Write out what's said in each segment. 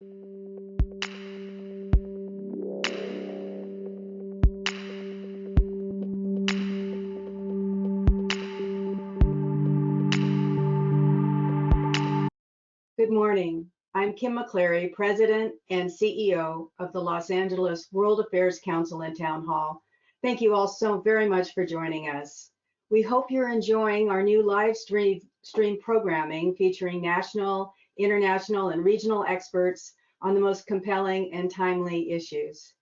Good morning. I'm Kim McClary, President and CEO of the Los Angeles World Affairs Council and Town Hall. Thank you all so very much for joining us. We hope you're enjoying our new live stream programming featuring national, international, and regional experts on the most compelling and timely issues.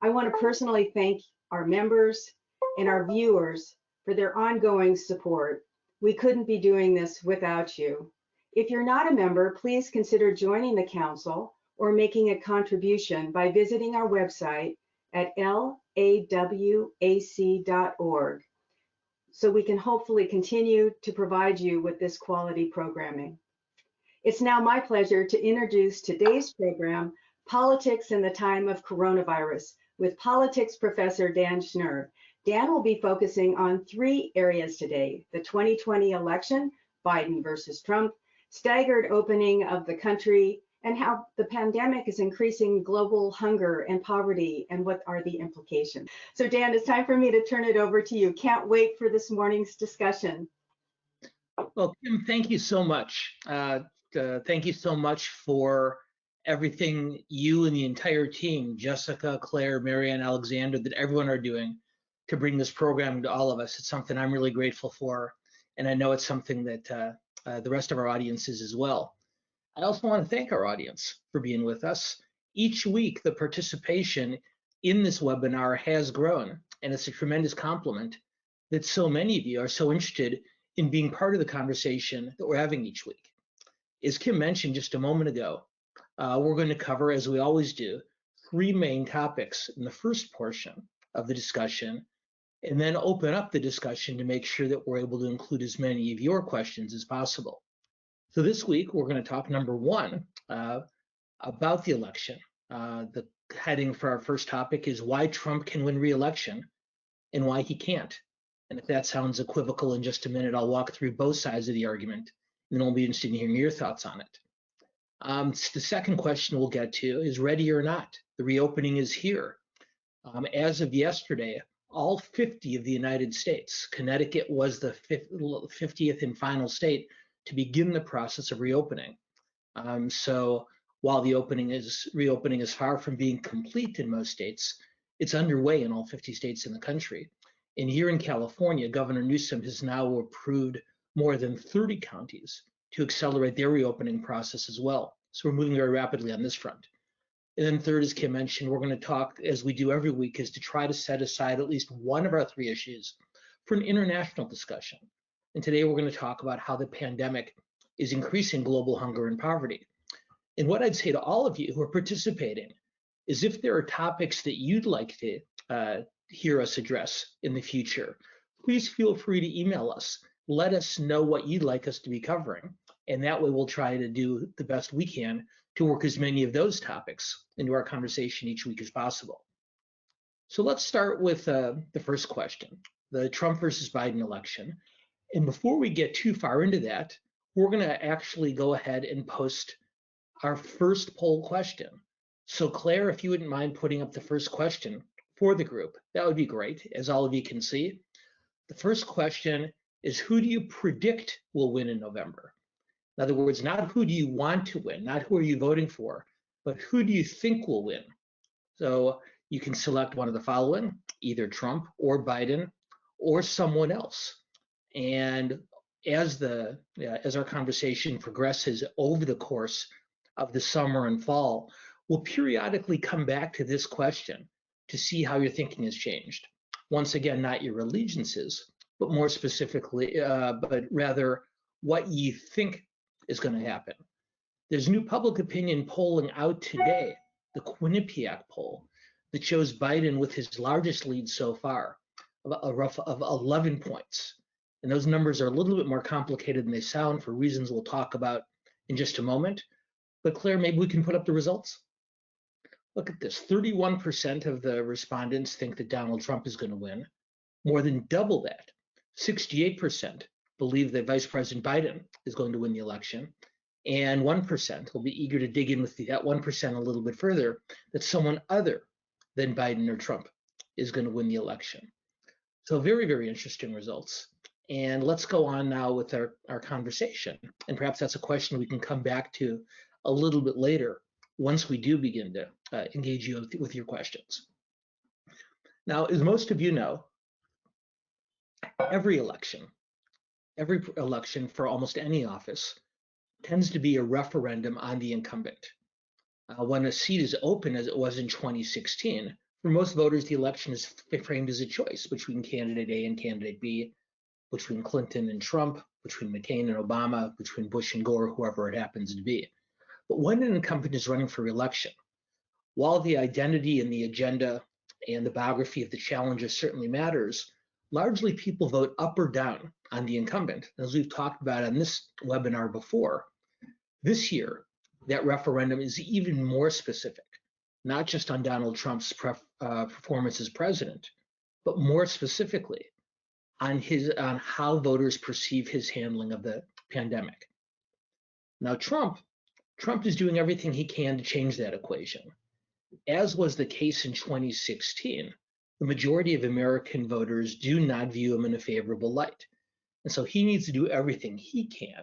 I want to personally thank our members and our viewers for their ongoing support. We couldn't be doing this without you. If you're not a member, please consider joining the council or making a contribution by visiting our website at lawac.org, so we can hopefully continue to provide you with this quality programming. It's now my pleasure to introduce today's program, Politics in the Time of Coronavirus, with politics professor Dan Schnur. Dan will be focusing on 3 areas today: the 2020 election, Biden versus Trump, staggered opening of the country, and how the pandemic is increasing global hunger and poverty, and what are the implications. So Dan, it's time for me to turn it over to you. Can't wait for this morning's discussion. Well, Kim, thank you so much. Thank you so much for everything you and the entire team, Jessica, Claire, Marianne, Alexander, that everyone are doing to bring this program to all of us. It's something I'm really grateful for, and I know it's something that the rest of our audience is as well. I also want to thank our audience for being with us. Each week, the participation in this webinar has grown, and it's a tremendous compliment that so many of you are so interested in being part of the conversation that we're having each week. As Kim mentioned just a moment ago, we're going to cover, as we always do, 3 main topics in the first portion of the discussion, and then open up the discussion to make sure that we're able to include as many of your questions as possible. So this week, we're going to talk, number 1, about the election. The heading for our first topic is why Trump can win re-election and why he can't. And if that sounds equivocal, in just a minute, I'll walk through both sides of the argument, and then I'll be interested in hearing your thoughts on it. The second question we'll get to is ready or not. The reopening is here. As of yesterday, all 50 of the United States, Connecticut was the 50th and final state to begin the process of reopening. So while the reopening is far from being complete in most states, it's underway in all 50 states in the country. And here in California, Governor Newsom has now approved more than 30 counties to accelerate their reopening process as well. So we're moving very rapidly on this front. And then third, as Kim mentioned, we're going to talk, as we do every week, is to try to set aside at least one of our 3 issues for an international discussion. And today we're going to talk about how the pandemic is increasing global hunger and poverty. And what I'd say to all of you who are participating is, if there are topics that you'd like to hear us address in the future, please feel free to email us. Let us know what you'd like us to be covering. And that way we'll try to do the best we can to work as many of those topics into our conversation each week as possible. So let's start with the first question, the Trump versus Biden election. And before we get too far into that, we're going to actually go ahead and post our first poll question. So Claire, if you wouldn't mind putting up the first question for the group, that would be great, as all of you can see. The first question is, who do you predict will win in November? In other words, not who do you want to win, not who are you voting for, but who do you think will win? So you can select one of the following, either Trump or Biden or someone else. And as our conversation progresses over the course of the summer and fall, we'll periodically come back to this question to see how your thinking has changed. Once again, not your allegiances, but more specifically, but rather what you think is going to happen. There's new public opinion polling out today, the Quinnipiac poll, that shows Biden with his largest lead so far, a rough of 11 points. And those numbers are a little bit more complicated than they sound for reasons we'll talk about in just a moment. But Claire, maybe we can put up the results. Look at this, 31% of the respondents think that Donald Trump is going to win. More than double that, 68% believe that Vice President Biden is going to win the election. And 1% will be eager to dig in with that 1% a little bit further, that someone other than Biden or Trump is going to win the election. So very, very interesting results. And let's go on now with our conversation. And perhaps that's a question we can come back to a little bit later once we do begin to engage you with your questions. Now, as most of you know, every election for almost any office tends to be a referendum on the incumbent. When a seat is open, as it was in 2016, for most voters, the election is framed as a choice between candidate A and candidate B, between Clinton and Trump, between McCain and Obama, between Bush and Gore, whoever it happens to be. But when an incumbent is running for re-election, while the identity and the agenda and the biography of the challenger certainly matters, largely people vote up or down on the incumbent. As we've talked about on this webinar before, this year, that referendum is even more specific, not just on Donald Trump's performance as president, but more specifically on how voters perceive his handling of the pandemic. Now, Trump is doing everything he can to change that equation. As was the case in 2016, the majority of American voters do not view him in a favorable light. And so he needs to do everything he can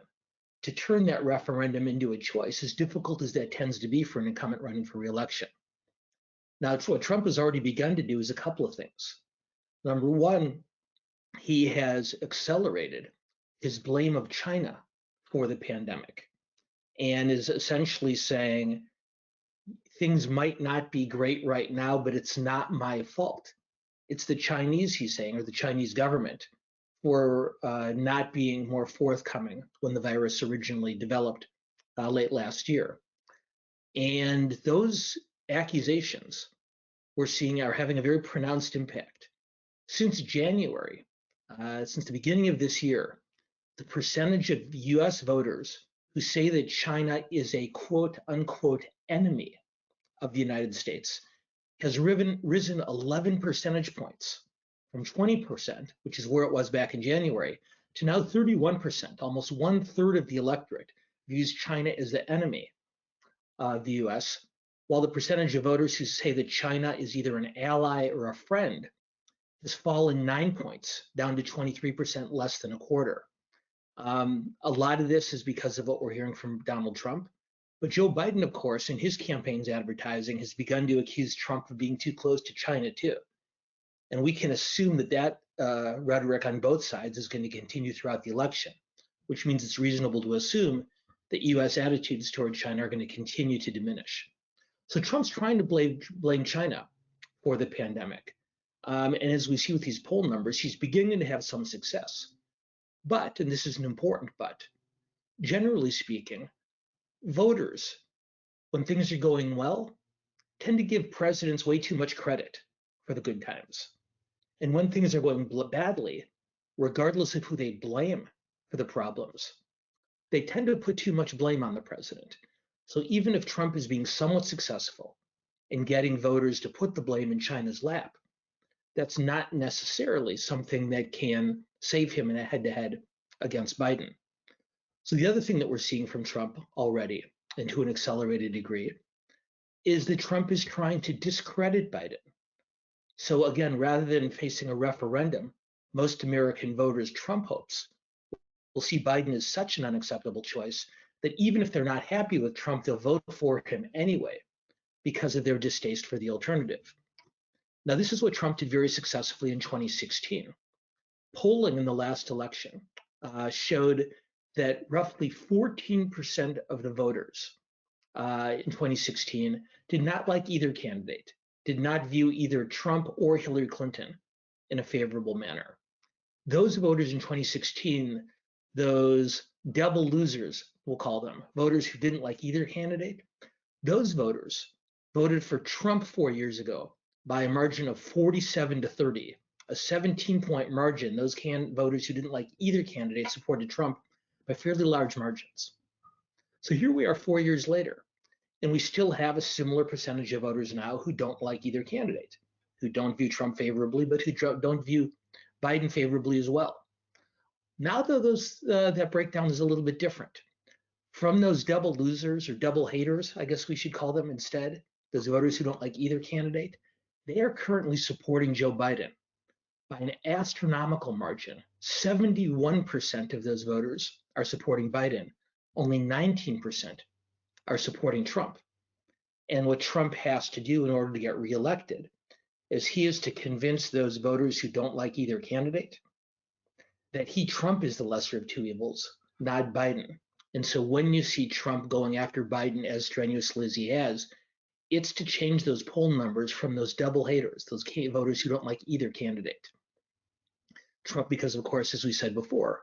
to turn that referendum into a choice, as difficult as that tends to be for an incumbent running for re-election. Now, what Trump has already begun to do is a couple of things. Number one, he has accelerated his blame of China for the pandemic and is essentially saying things might not be great right now, but it's not my fault. It's the Chinese, he's saying, or the Chinese government, for not being more forthcoming when the virus originally developed late last year. And those accusations we're seeing are having a very pronounced impact. Since January, since the beginning of this year, the percentage of US voters who say that China is a quote unquote enemy of the United States has risen 11 percentage points from 20%, which is where it was back in January, to now 31%. Almost 1/3 of the electorate views China as the enemy of the US, while the percentage of voters who say that China is either an ally or a friend has fallen 9 points, down to 23%, less than a quarter. A lot of this is because of what we're hearing from Donald Trump. But Joe Biden, of course, in his campaign's advertising, has begun to accuse Trump of being too close to China, too. And we can assume that rhetoric on both sides is going to continue throughout the election, which means it's reasonable to assume that US attitudes toward China are going to continue to diminish. So Trump's trying to blame China for the pandemic. And as we see with these poll numbers, he's beginning to have some success. But, and this is an important but, generally speaking, voters, when things are going well, tend to give presidents way too much credit for the good times. And when things are going badly, regardless of who they blame for the problems, they tend to put too much blame on the president. So even if Trump is being somewhat successful in getting voters to put the blame in China's lap, that's not necessarily something that can save him in a head-to-head against Biden. So the other thing that we're seeing from Trump already, and to an accelerated degree, is that Trump is trying to discredit Biden. So again, rather than facing a referendum, most American voters, Trump hopes, will see Biden as such an unacceptable choice that even if they're not happy with Trump, they'll vote for him anyway because of their distaste for the alternative. Now, this is what Trump did very successfully in 2016. Polling in the last election showed that roughly 14% of the voters in 2016 did not like either candidate, did not view either Trump or Hillary Clinton in a favorable manner. Those voters in 2016, those double losers, we'll call them, voters who didn't like either candidate, those voters voted for Trump 4 years ago by a margin of 47-30, a 17-point margin. Those voters who didn't like either candidate supported Trump by fairly large margins. So here we are 4 years later, and we still have a similar percentage of voters now who don't like either candidate, who don't view Trump favorably, but who don't view Biden favorably as well. Now, though, that breakdown is a little bit different. From those double losers or double haters, I guess we should call them instead, those voters who don't like either candidate, they are currently supporting Joe Biden by an astronomical margin. 71% of those voters are supporting Biden. Only 19% are supporting Trump. And what Trump has to do in order to get reelected is he is to convince those voters who don't like either candidate that Trump is the lesser of two evils, not Biden. And so when you see Trump going after Biden as strenuously as he has, it's to change those poll numbers from those double haters, those voters who don't like either candidate. Trump, because of course, as we said before,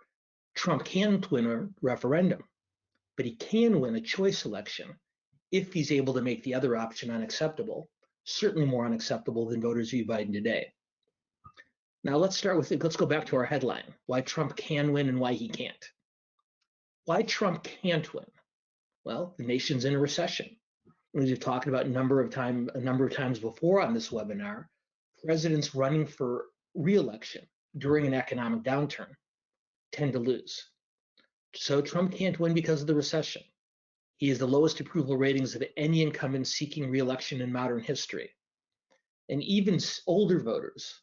Trump can't win a referendum, but he can win a choice election if he's able to make the other option unacceptable, certainly more unacceptable than voters view Biden today. Now let's go back to our headline, why Trump can win and why he can't. Why Trump can't win? Well, the nation's in a recession. As we've talked about a number of times before on this webinar, presidents running for re-election during an economic downturn tend to lose. So Trump can't win because of the recession. He has the lowest approval ratings of any incumbent seeking re-election in modern history. And even older voters,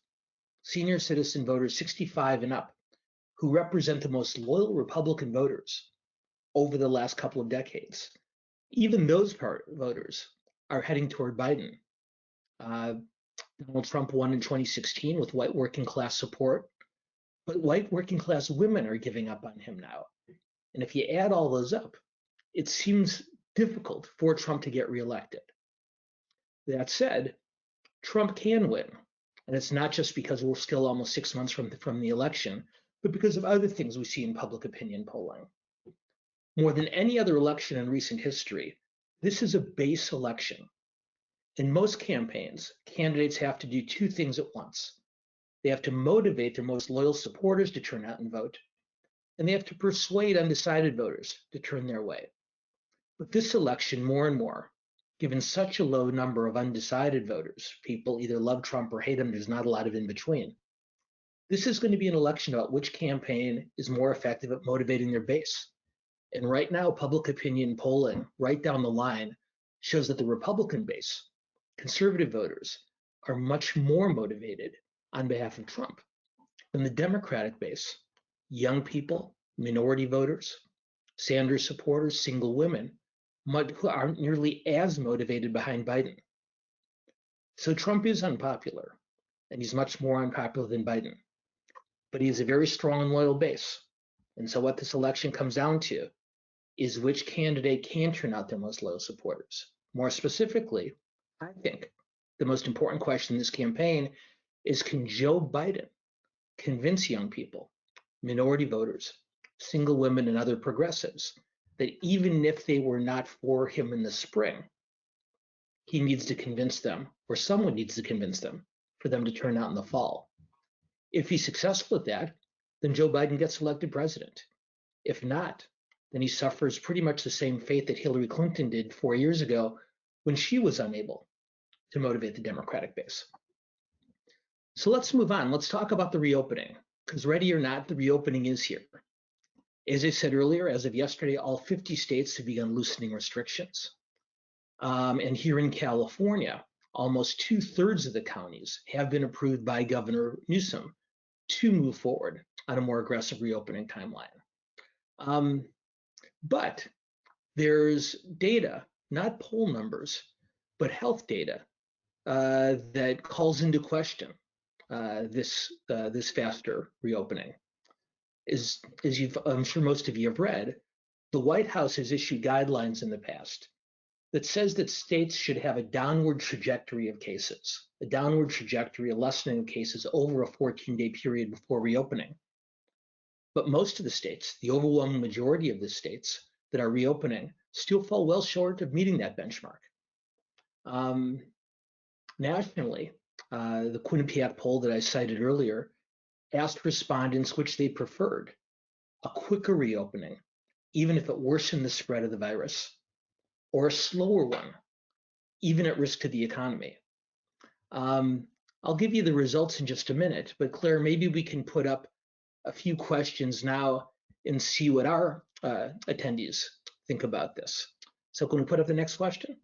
senior citizen voters 65 and up, who represent the most loyal Republican voters over the last couple of decades, even those voters are heading toward Biden. Donald Trump won in 2016 with white working class support, but white working class women are giving up on him now. And if you add all those up, it seems difficult for Trump to get reelected. That said, Trump can win. And it's not just because we're still almost 6 months from the election, but because of other things we see in public opinion polling. More than any other election in recent history, this is a base election. In most campaigns, candidates have to do two things at once. They have to motivate their most loyal supporters to turn out and vote, and they have to persuade undecided voters to turn their way. But this election, more and more, given such a low number of undecided voters, people either love Trump or hate him, there's not a lot of in between. This is going to be an election about which campaign is more effective at motivating their base. And right now, public opinion polling right down the line shows that the Republican base, conservative voters, are much more motivated on behalf of Trump than the Democratic base, young people, minority voters, Sanders supporters, single women, who aren't nearly as motivated behind Biden. So Trump is unpopular, and he's much more unpopular than Biden. But he has a very strong and loyal base. And so what this election comes down to is which candidate can turn out their most loyal supporters. More specifically, I think the most important question in this campaign is, can Joe Biden convince young people, minority voters, single women, and other progressives that even if they were not for him in the spring, he needs to convince them, or someone needs to convince them, for them to turn out in the fall. If he's successful at that, then Joe Biden gets elected president. If not, then he suffers pretty much the same fate that Hillary Clinton did 4 years ago when she was unable to motivate the Democratic base. So let's move on. Let's talk about the reopening, because ready or not, the reopening is here. As I said earlier, as of yesterday, all 50 states have begun loosening restrictions. And here in California, almost 2/3 of the counties have been approved by Governor Newsom to move forward on a more aggressive reopening timeline. But there's data, not poll numbers, but health data that calls into question this faster reopening. As I'm sure most of you have read, the White House has issued guidelines in the past that says that states should have a downward trajectory of cases, a lessening of cases over a 14-day period before reopening. But most of the states, the overwhelming majority of the states that are reopening, still fall well short of meeting that benchmark. Nationally, the Quinnipiac poll that I cited earlier asked respondents which they preferred: a quicker reopening, even if it worsened the spread of the virus, or a slower one, even at risk to the economy. I'll give you the results in just a minute, but Claire, maybe we can put up a few questions now and see what our attendees think about this. So can we put up the next question?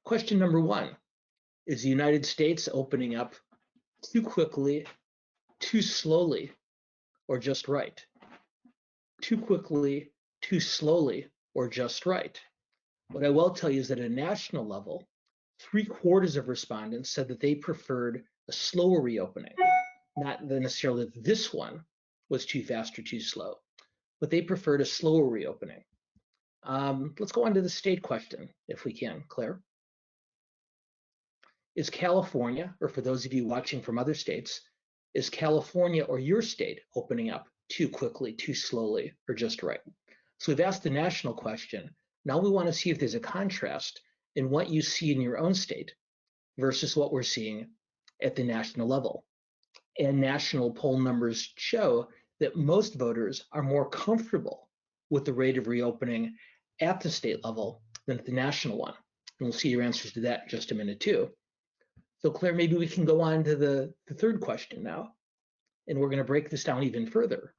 Question number 1, is the United States opening up too quickly, too slowly, or just right? Too quickly, too slowly, or just right? What I will tell you is that at a national level, 3/4 of respondents said that they preferred a slower reopening, not necessarily that this one was too fast or too slow, but they preferred a slower reopening. Let's go on to the state question, if we can, Claire. Is California, or for those of you watching from other states, is California or your state opening up too quickly, too slowly, or just right? So we've asked the national question. Now we want to see if there's a contrast in what you see in your own state versus what we're seeing at the national level. And national poll numbers show that most voters are more comfortable with the rate of reopening at the state level than at the national one. And we'll see your answers to that in just a minute too. So Claire, maybe we can go on to the third question now, and we're going to break this down even further.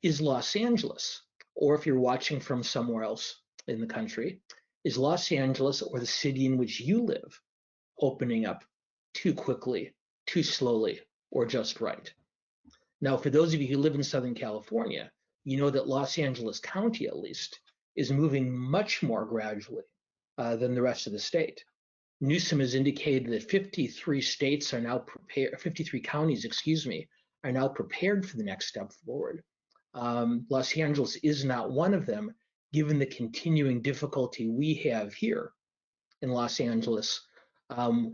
Is Los Angeles, or if you're watching from somewhere else in the country, is Los Angeles or the city in which you live opening up too quickly, too slowly, or just right? Now, for those of you who live in Southern California, you know that Los Angeles County, at least, is moving much more gradually than the rest of the state. Newsom has indicated that 53 states are now prepared, 53 counties, excuse me, are now prepared for the next step forward. Los Angeles is not one of them, given the continuing difficulty we have here in Los Angeles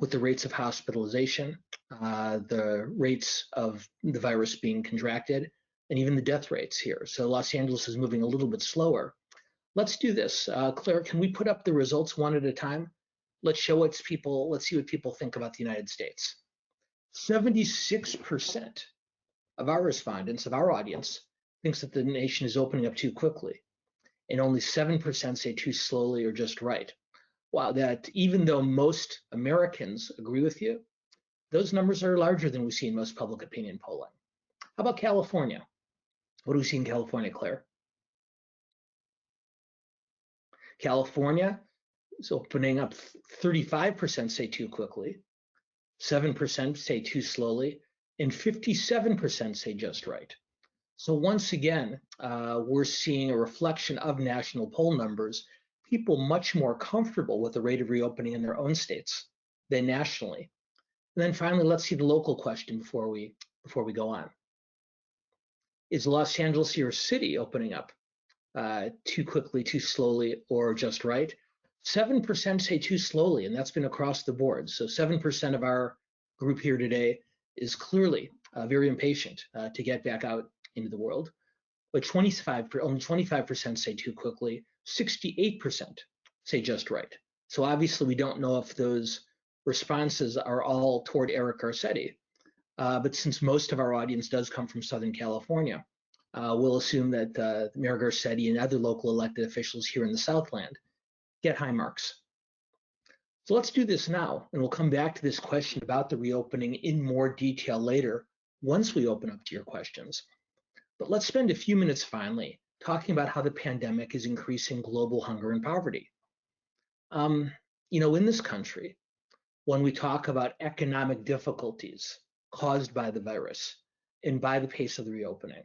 with the rates of hospitalization, the rates of the virus being contracted, and even the death rates here. So Los Angeles is moving a little bit slower. Let's do this. Claire, can we put up the results one at a time? Let's see what people think about the United States. 76% of our respondents, of our audience, thinks that the nation is opening up too quickly, and only 7% say too slowly or just right. Wow, that even though most Americans agree with you, those numbers are larger than we see in most public opinion polling. How about California? What do we see in California, Claire? California is opening up, 35% say too quickly, 7% say too slowly, and 57% say just right. So once again, we're seeing a reflection of national poll numbers, people much more comfortable with the rate of reopening in their own states than nationally. And then finally, let's see the local question before we go on. Is Los Angeles your city opening up too quickly, too slowly, or just right? 7% say too slowly, and that's been across the board. So 7% of our group here today is clearly very impatient to get back out into the world. But only 25% say too quickly, 68% say just right. So obviously we don't know if those responses are all toward Eric Garcetti. But since most of our audience does come from Southern California, we'll assume that Mayor Garcetti and other local elected officials here in the Southland get high marks. So let's do this now, and we'll come back to this question about the reopening in more detail later once we open up to your questions. But let's spend a few minutes finally talking about how the pandemic is increasing global hunger and poverty. In this country, when we talk about economic difficulties caused by the virus and by the pace of the reopening,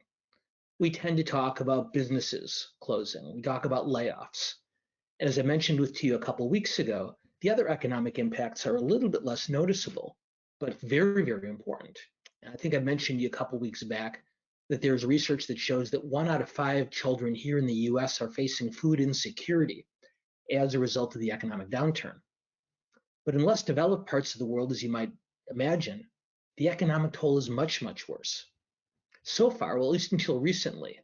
we tend to talk about businesses closing. We talk about layoffs. And as I mentioned to you a couple weeks ago, the other economic impacts are a little bit less noticeable, but very, very important. And I think I mentioned to you a couple weeks back that there's research that shows that 1 out of 5 children here in the US are facing food insecurity as a result of the economic downturn. But in less developed parts of the world, as you might imagine, the economic toll is much, much worse. So far, well, at least until recently,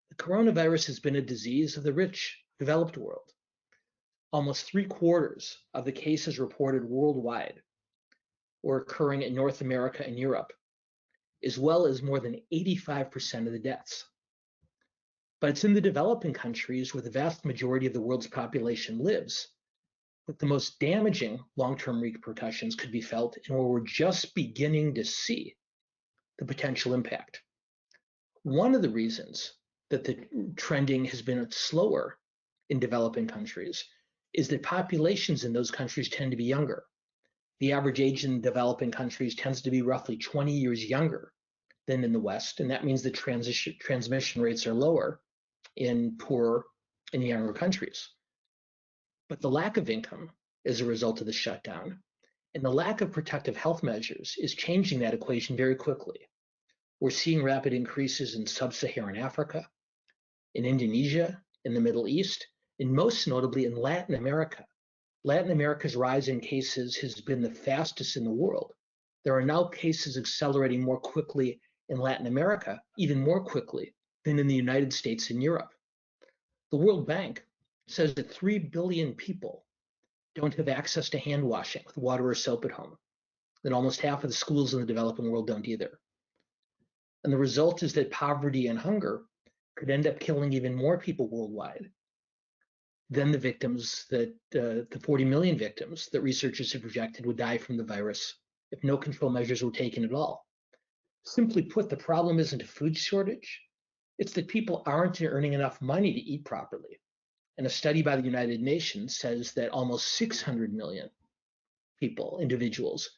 the coronavirus has been a disease of the rich, developed world. Almost 3/4 of the cases reported worldwide were occurring in North America and Europe, as well as more than 85% of the deaths. But it's in the developing countries where the vast majority of the world's population lives that the most damaging long-term repercussions could be felt and where we're just beginning to see the potential impact. One of the reasons that the trending has been slower in developing countries is that populations in those countries tend to be younger. The average age in developing countries tends to be roughly 20 years younger than in the West, and that means the transmission rates are lower in poorer and younger countries. But the lack of income as a result of the shutdown and the lack of protective health measures is changing that equation very quickly. We're seeing rapid increases in sub-Saharan Africa, in Indonesia, in the Middle East, and most notably in Latin America. Latin America's rise in cases has been the fastest in the world. There are now cases accelerating more quickly in Latin America, even more quickly than in the United States and Europe. The World Bank says that 3 billion people don't have access to hand washing with water or soap at home, that almost half of the schools in the developing world don't either. And the result is that poverty and hunger could end up killing even more people worldwide than the victims that the 40 million victims that researchers have projected would die from the virus if no control measures were taken at all. Simply put, the problem isn't a food shortage. It's that people aren't earning enough money to eat properly. And a study by the United Nations says that almost 600 million people, individuals,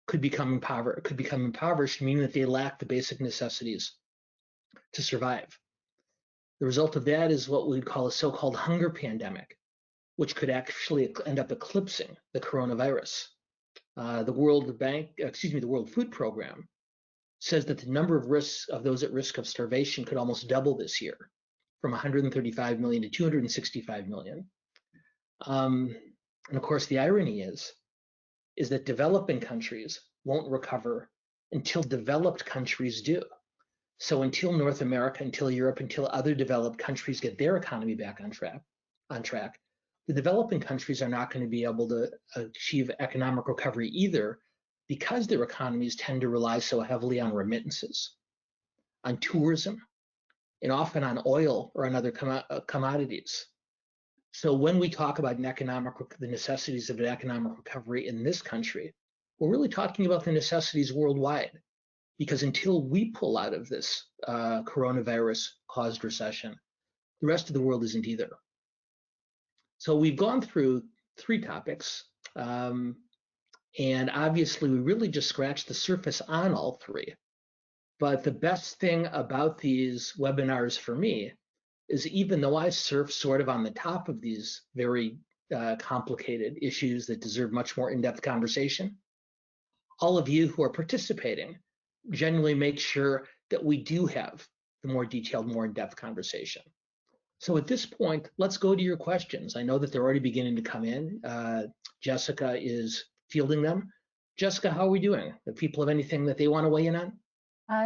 could become impoverished, meaning that they lack the basic necessities to survive. The result of that is what we'd call a so-called hunger pandemic, which could actually end up eclipsing the coronavirus. The World Food Program says that the number of those at risk of starvation could almost double this year, from 135 million to 265 million. And of course, the irony is that developing countries won't recover until developed countries do. So until North America, until Europe, until other developed countries get their economy back on track, the developing countries are not going to be able to achieve economic recovery either, because their economies tend to rely so heavily on remittances, on tourism, and often on oil or on other commodities. So when we talk about the necessities of an economic recovery in this country, we're really talking about the necessities worldwide, because until we pull out of this coronavirus-caused recession, the rest of the world isn't either. So we've gone through 3 topics, and obviously we really just scratched the surface on all 3. But the best thing about these webinars for me is, even though I surf sort of on the top of these very complicated issues that deserve much more in-depth conversation, all of you who are participating genuinely make sure that we do have the more detailed, more in-depth conversation. So at this point, let's go to your questions. I know that they're already beginning to come in. Jessica is fielding them. Jessica, how are we doing? Do people have anything that they want to weigh in on?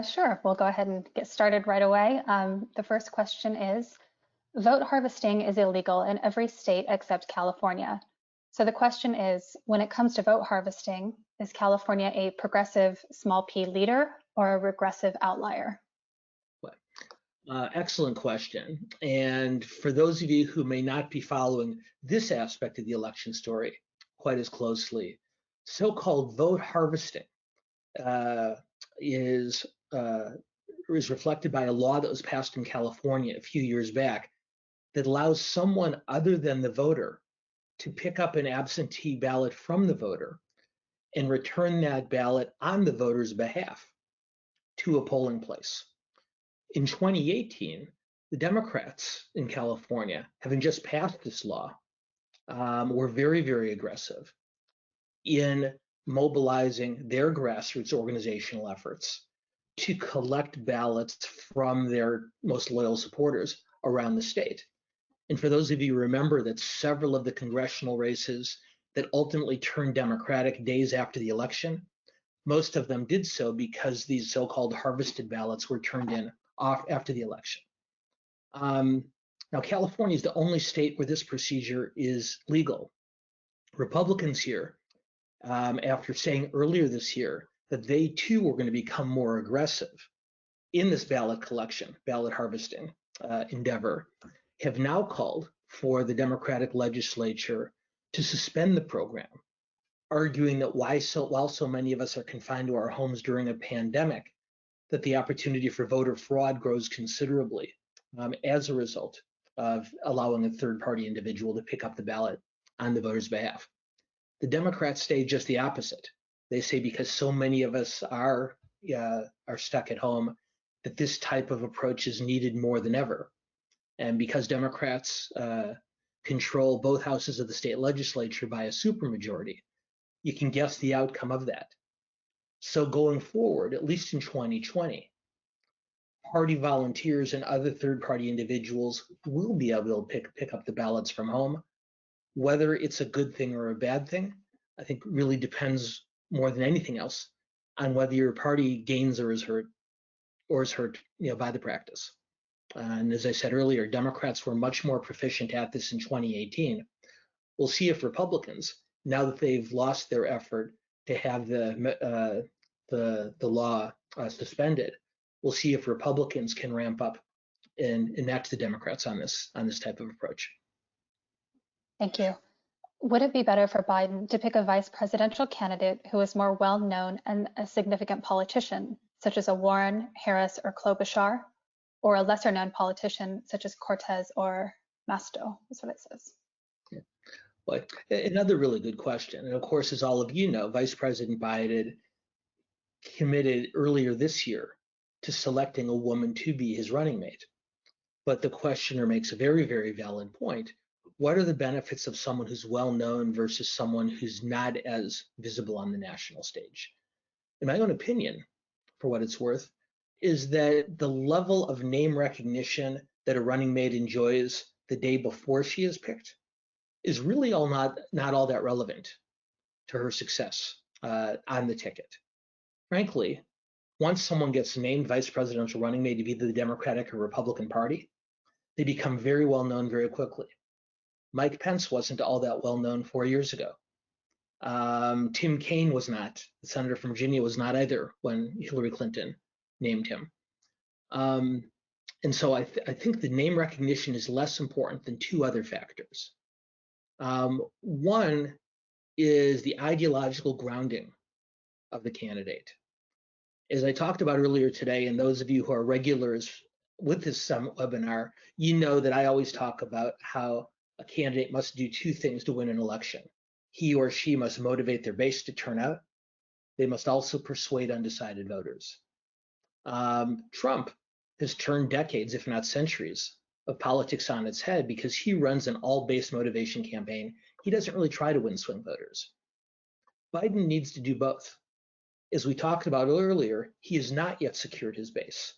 Sure, we'll go ahead and get started right away. The first question is, vote harvesting is illegal in every state except California. So the question is, when it comes to vote harvesting, is California a progressive small p leader or a regressive outlier? Excellent question. And for those of you who may not be following this aspect of the election story quite as closely, so-called vote harvesting is reflected by a law that was passed in California a few years back that allows someone other than the voter to pick up an absentee ballot from the voter and return that ballot on the voter's behalf to a polling place. In 2018, the Democrats in California, having just passed this law, were very, very aggressive in mobilizing their grassroots organizational efforts to collect ballots from their most loyal supporters around the state. And for those of you who remember that several of the congressional races that ultimately turned Democratic days after the election, most of them did so because these so-called harvested ballots were turned in after the election. Now, California is the only state where this procedure is legal. Republicans here, after saying earlier this year that they too were going to become more aggressive in this ballot collection, ballot harvesting endeavor, have now called for the Democratic legislature to suspend the program, arguing that while so many of us are confined to our homes during a pandemic, that the opportunity for voter fraud grows considerably as a result of allowing a third-party individual to pick up the ballot on the voter's behalf. The Democrats say just the opposite. They say because so many of us are stuck at home, that this type of approach is needed more than ever. And because Democrats control both houses of the state legislature by a supermajority, you can guess the outcome of that. So going forward, at least in 2020, party volunteers and other third-party individuals will be able to pick up the ballots from home. Whether it's a good thing or a bad thing, I think really depends more than anything else on whether your party gains or is hurt by the practice. And as I said earlier, Democrats were much more proficient at this in 2018. We'll see if Republicans, now that they've lost their effort to have the law suspended, we'll see if Republicans can ramp up and enact the Democrats on this type of approach. Thank you. Would it be better for Biden to pick a vice presidential candidate who is more well-known and a significant politician, such as a Warren, Harris, or Klobuchar, or a lesser-known politician such as Cortez or Masto? That's what it says. Yeah. Well, another really good question. And of course, as all of you know, Vice President Biden committed earlier this year to selecting a woman to be his running mate. But the questioner makes a very, very valid point. What are the benefits of someone who's well known versus someone who's not as visible on the national stage? In my own opinion, for what it's worth, is that the level of name recognition that a running mate enjoys the day before she is picked is really not all that relevant to her success on the ticket. Frankly, once someone gets named vice presidential running mate of either the Democratic or Republican Party, they become very well known very quickly. Mike Pence wasn't all that well known 4 years ago. Tim Kaine was not. The senator from Virginia was not either when Hillary Clinton named him. And so I think the name recognition is less important than two other factors. One is the ideological grounding of the candidate. As I talked about earlier today, and those of you who are regulars with this webinar, you know that I always talk about how a candidate must do two things to win an election. He or she must motivate their base to turn out. They must also persuade undecided voters. Trump has turned decades, if not centuries, of politics on its head because he runs an all-base motivation campaign. He doesn't really try to win swing voters. Biden needs to do both. As we talked about earlier, he has not yet secured his base.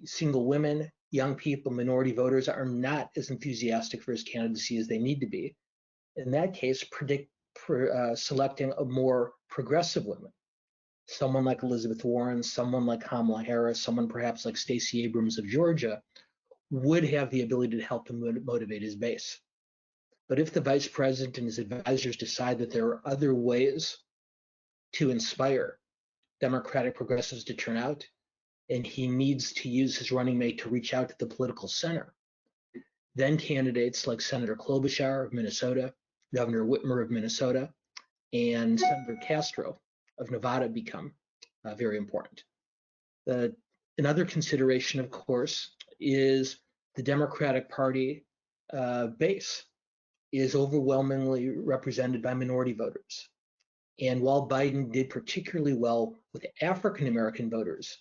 Single women, young people, minority voters are not as enthusiastic for his candidacy as they need to be. In that case, selecting a more progressive woman, someone like Elizabeth Warren, someone like Kamala Harris, someone perhaps like Stacey Abrams of Georgia, would have the ability to help him motivate his base. But if the vice president and his advisors decide that there are other ways to inspire Democratic progressives to turn out, and he needs to use his running mate to reach out to the political center, then candidates like Senator Klobuchar of Minnesota, Governor Whitmer of Minnesota, and Senator Castro of Nevada become very important. Another consideration, of course, is the Democratic Party base is overwhelmingly represented by minority voters. And while Biden did particularly well with African American voters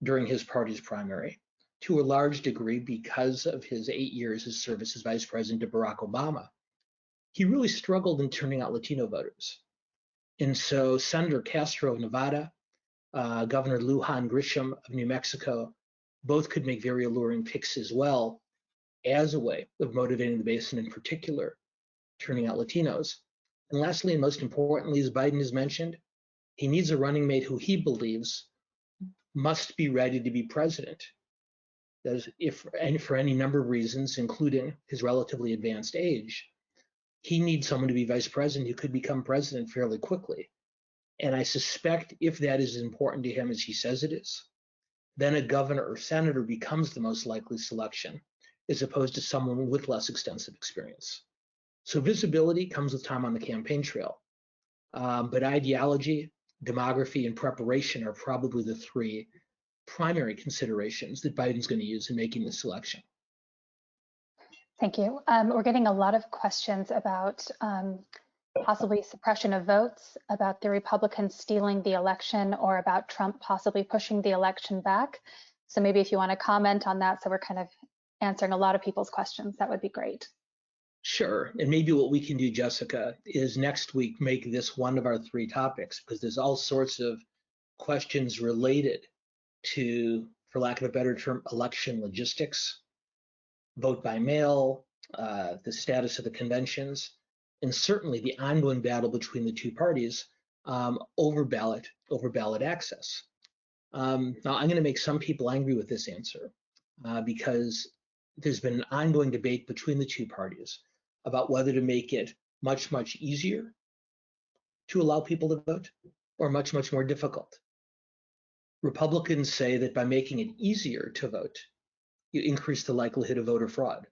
during his party's primary, to a large degree because of his 8 years as service as vice president to Barack Obama, he really struggled in turning out Latino voters. And so Senator Castro of Nevada, Governor Lujan Grisham of New Mexico, both could make very alluring picks as well as a way of motivating the base, and in particular, turning out Latinos. And lastly, and most importantly, as Biden has mentioned, he needs a running mate who he believes must be ready to be president. For any number of reasons, including his relatively advanced age, he needs someone to be vice president who could become president fairly quickly. And I suspect if that is as important to him as he says it is, then a governor or senator becomes the most likely selection, as opposed to someone with less extensive experience. So visibility comes with time on the campaign trail. But ideology, demography, and preparation are probably the three primary considerations that Biden's going to use in making this selection. Thank you. We're getting a lot of questions about possibly suppression of votes, about the Republicans stealing the election, or about Trump possibly pushing the election back. So maybe if you want to comment on that, so we're kind of answering a lot of people's questions, that would be great. Sure. And maybe what we can do, Jessica, is next week make this one of our 3 topics, because there's all sorts of questions related to, for lack of a better term, election logistics, vote by mail, the status of the conventions, and certainly the ongoing battle between the 2 parties over ballot access. Now, I'm going to make some people angry with this answer because there's been an ongoing debate between the 2 parties about whether to make it much, much easier to allow people to vote or much, much more difficult. Republicans say that by making it easier to vote, you increase the likelihood of voter fraud.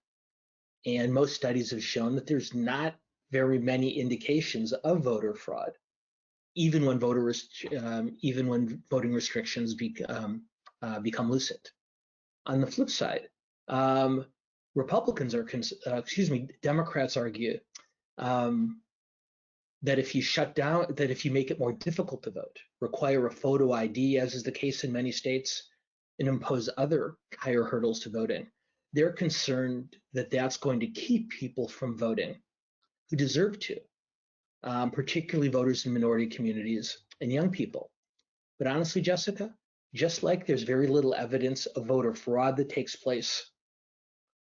And most studies have shown that there's not very many indications of voter fraud, even when voting restrictions become loosened. On the flip side, Democrats argue that if you make it more difficult to vote, require a photo ID, as is the case in many states, and impose other higher hurdles to voting, they're concerned that that's going to keep people from voting who deserve to, particularly voters in minority communities and young people. But honestly, Jessica, just like there's very little evidence of voter fraud that takes place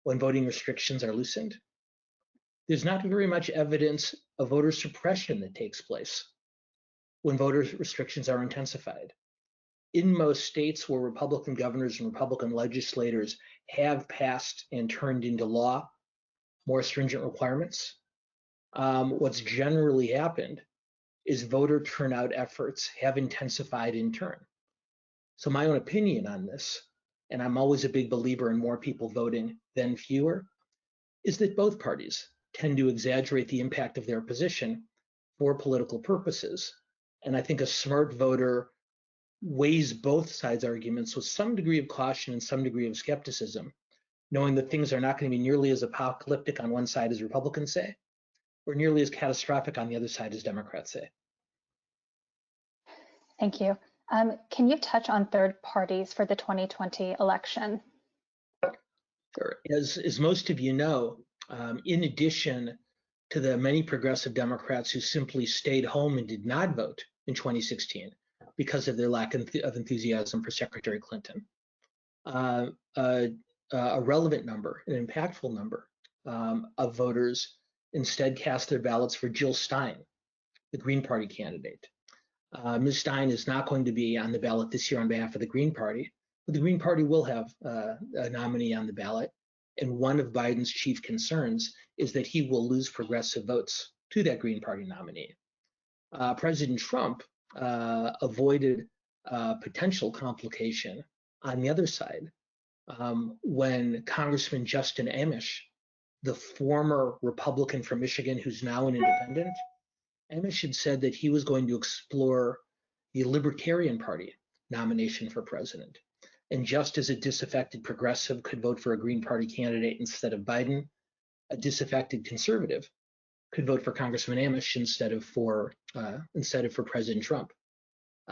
when voting restrictions are loosened, there's not very much evidence of voter suppression that takes place when voter restrictions are intensified. In most states where Republican governors and Republican legislators have passed and turned into law more stringent requirements, what's generally happened is voter turnout efforts have intensified in turn. So my own opinion on this, and I'm always a big believer in more people voting than fewer, is that both parties tend to exaggerate the impact of their position for political purposes. And I think a smart voter weighs both sides' arguments with some degree of caution and some degree of skepticism, knowing that things are not going to be nearly as apocalyptic on one side as Republicans say, or nearly as catastrophic on the other side as Democrats say. Thank you. Can you touch on third parties for the 2020 election? Sure. As most of you know, in addition to the many progressive Democrats who simply stayed home and did not vote in 2016 because of their lack of enthusiasm for Secretary Clinton, a relevant number, an impactful number of voters instead cast their ballots for Jill Stein, the Green Party candidate. Ms. Stein is not going to be on the ballot this year on behalf of the Green Party, but the Green Party will have a nominee on the ballot. And one of Biden's chief concerns is that he will lose progressive votes to that Green Party nominee. President Trump avoided potential complication on the other side when Congressman Justin Amash, the former Republican from Michigan who's now an independent, Amash had said that he was going to explore the Libertarian Party nomination for president. And just as a disaffected progressive could vote for a Green Party candidate instead of Biden, a disaffected conservative could vote for Congressman Amash instead of for President Trump.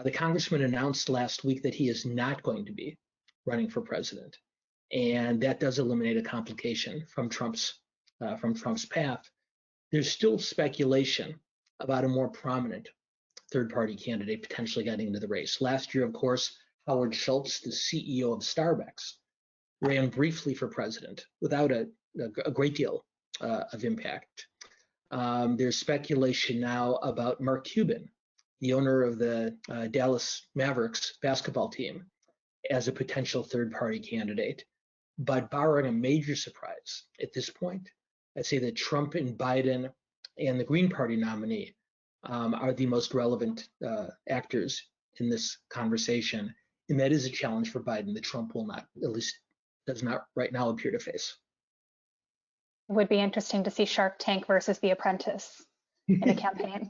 The congressman announced last week that he is not going to be running for president, and that does eliminate a complication from Trump's path. There's still speculation about a more prominent third-party candidate potentially getting into the race. Last year, of course, Howard Schultz, the CEO of Starbucks, ran briefly for president without a great deal of impact. There's speculation now about Mark Cuban, the owner of the Dallas Mavericks basketball team, as a potential third-party candidate. But barring a major surprise at this point, I'd say that Trump and Biden and the Green Party nominee are the most relevant actors in this conversation. And that is a challenge for Biden that Trump will not, at least does not right now appear to face. It would be interesting to see Shark Tank versus The Apprentice in a campaign.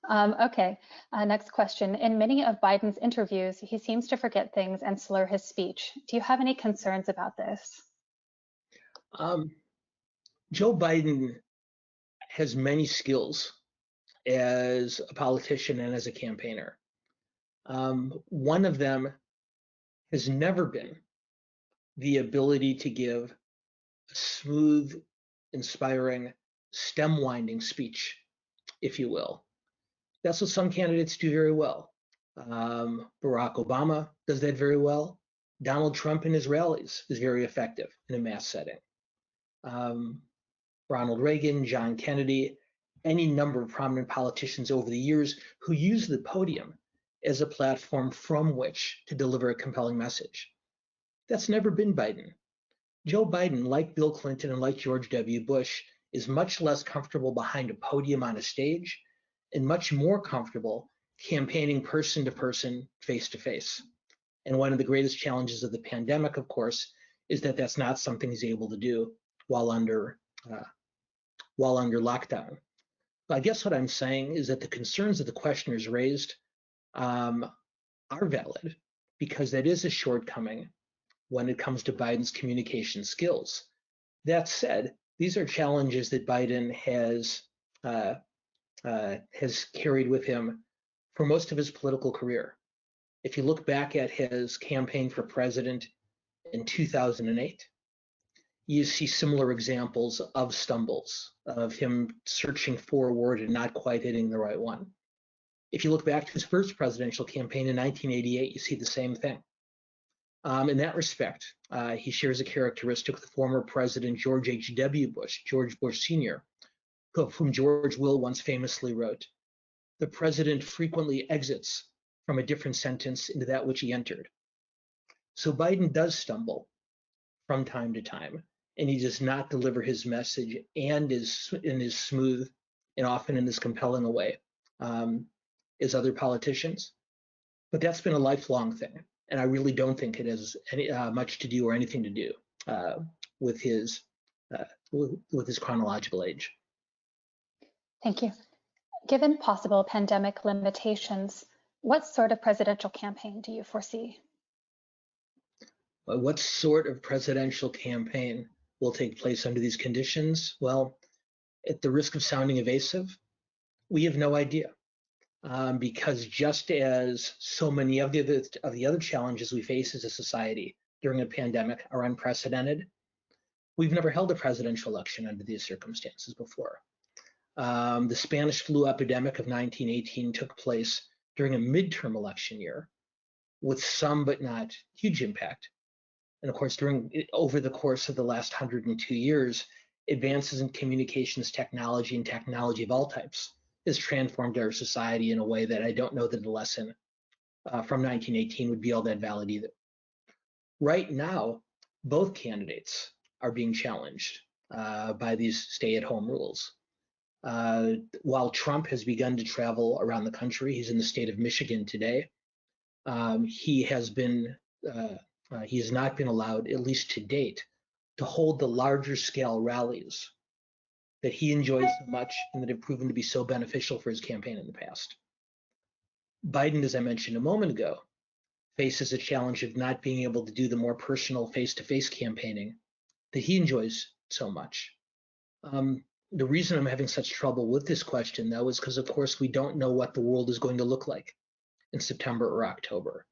Okay, next question. In many of Biden's interviews, he seems to forget things and slur his speech. Do you have any concerns about this? Joe Biden has many skills as a politician and as a campaigner. One of them has never been the ability to give a smooth, inspiring, stem-winding speech, if you will. That's what some candidates do very well. Barack Obama does that very well. Donald Trump in his rallies is very effective in a mass setting. Ronald Reagan, John Kennedy, any number of prominent politicians over the years who use the podium as a platform from which to deliver a compelling message. That's never been Biden. Joe Biden, like Bill Clinton and like George W. Bush, is much less comfortable behind a podium on a stage and much more comfortable campaigning person to person, face to face. And one of the greatest challenges of the pandemic, of course, is that that's not something he's able to do while under lockdown. I guess what I'm saying is that the concerns that the questioners raised are valid, because that is a shortcoming when it comes to Biden's communication skills. That said, these are challenges that Biden has carried with him for most of his political career. If you look back at his campaign for president in 2008, you see similar examples of stumbles, of him searching for a word and not quite hitting the right one. If you look back to his first presidential campaign in 1988, you see the same thing. In that respect, he shares a characteristic with former President George H.W. Bush, George Bush Sr., of whom George Will once famously wrote, "The president frequently exits from a different sentence into that which he entered." So Biden does stumble from time to time, and he does not deliver his message and is in as smooth and often in as compelling a way as other politicians. But that's been a lifelong thing, and I really don't think it has any, much to do or anything to do with his chronological age. Thank you. Given possible pandemic limitations, what sort of presidential campaign do you foresee? What sort of presidential campaign will take place under these conditions? Well, at the risk of sounding evasive, we have no idea. Because just as so many of the other challenges we face as a society during a pandemic are unprecedented, we've never held a presidential election under these circumstances before. The Spanish flu epidemic of 1918 took place during a midterm election year with some but not huge impact. And of course, over the course of the last 102 years, advances in communications technology and technology of all types has transformed our society in a way that I don't know that the lesson from 1918 would be all that valid either. Right now, both candidates are being challenged by these stay-at-home rules. While Trump has begun to travel around the country, he's in the state of Michigan today. He has not been allowed, at least to date, to hold the larger scale rallies that he enjoys so much and that have proven to be so beneficial for his campaign in the past. Biden, as I mentioned a moment ago, faces a challenge of not being able to do the more personal face-to-face campaigning that he enjoys so much. The reason I'm having such trouble with this question, though, is because, of course, we don't know what the world is going to look like in September or October.